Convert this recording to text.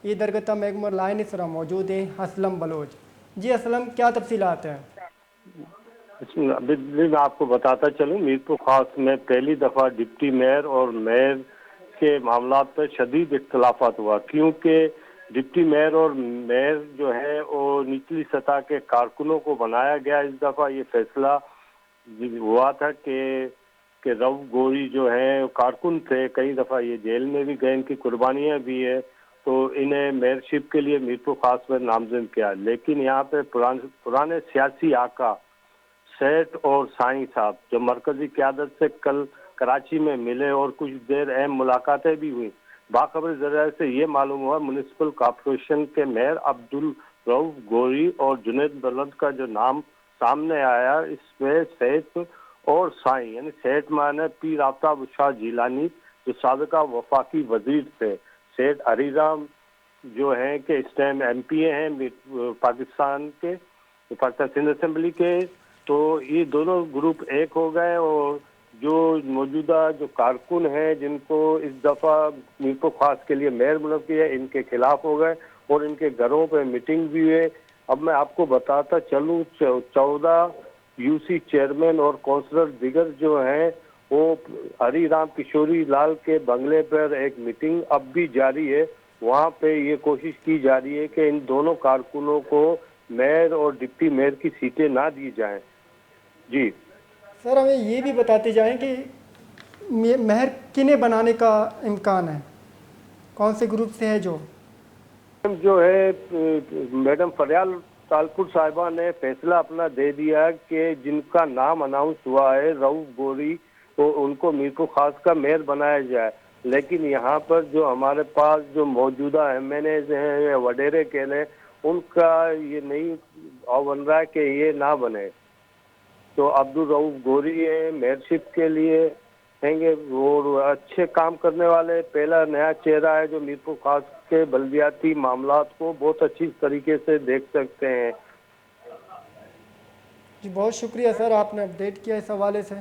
ये दरगता महकमा लाइन इसरा मौजूद है असलम बलोच। जी असलम, क्या तफसीलात हैं? अभी मैं आपको बताता चलूँ, मीरपुर खास में पहली दफ़ा डिप्टी मेयर और मेयर के मामला पर शदीद इख्तलाफात हुआ, क्योंकि डिप्टी मेयर और मेयर जो है वो निचली सतह के कारकुनों को बनाया गया। इस दफ़ा ये फैसला हुआ था कि रऊफ गोरी जो है कारकुन थे, कई दफ़ा ये जेल में भी गए, इनकी कुर्बानियाँ भी है, तो इन्हें मेयरशिप के लिए मीरपुर खास में नामजद किया। लेकिन यहाँ पे पुराने सियासी आका सेठ और साईं साहब जो मरकजी क़यादत से कल कराची में मिले और कुछ देर अहम मुलाकातें भी हुई। बाखबर जरिए से ये मालूम हुआ म्युनिसिपल कॉर्पोरेशन के मेयर अब्दुल रऊफ गोरी और जुनैद बलद का जो नाम सामने आया, इसमें सेठ और साईं यानी सेठ माने पीर आफ्ताब शाह जिलानी जो साबिका वफाकी वजीर थे, सेठ हरीराम जो हैं कि इस टाइम MP हैं पाकिस्तान के, पाकिस्तान सिंध असेंबली के, तो ये दोनों ग्रुप एक हो गए और जो मौजूदा जो कारकुन हैं जिनको इस दफ़ा मीरपुर खास के लिए मेयर मुनब किया, इनके खिलाफ हो गए और इनके घरों पे मीटिंग भी हुए। अब मैं आपको बताता चलूँ, 14 UC चेयरमैन और काउंसलर दिगर जो हैं वो हरीराम किशोरी लाल के बंगले पर एक मीटिंग अब भी जारी है। वहाँ पे ये कोशिश की जा रही है कि इन दोनों कारकुनों को मेयर और डिप्टी मेयर की सीटें ना दी जाएं। जी सर, हमें ये भी बताते जाएं कि महर किन्हें बनाने का इम्कान है, कौन से ग्रुप से है जो है मैडम फरियाल तालपुर साहिबा ने फैसला अपना दे दिया कि जिनका नाम अनाउंस हुआ है रऊफ गोरी, तो उनको मीरपुर खास का मेयर बनाया जाए। लेकिन यहाँ पर जो हमारे पास जो मौजूदा MNAs हैं या वडेरे कह लें, उनका ये नहीं बन रहा है कि ये ना बने। तो अब्दुल रऊफ गोरी है मेयरशिप के लिए हैंगे और अच्छे काम करने वाले पहला नया चेहरा है जो मीरपुर खास के बल्दियाती मामलात को बहुत अच्छी तरीके से देख सकते हैं। जी बहुत शुक्रिया सर, आपने अपडेट किया इस हवाले से।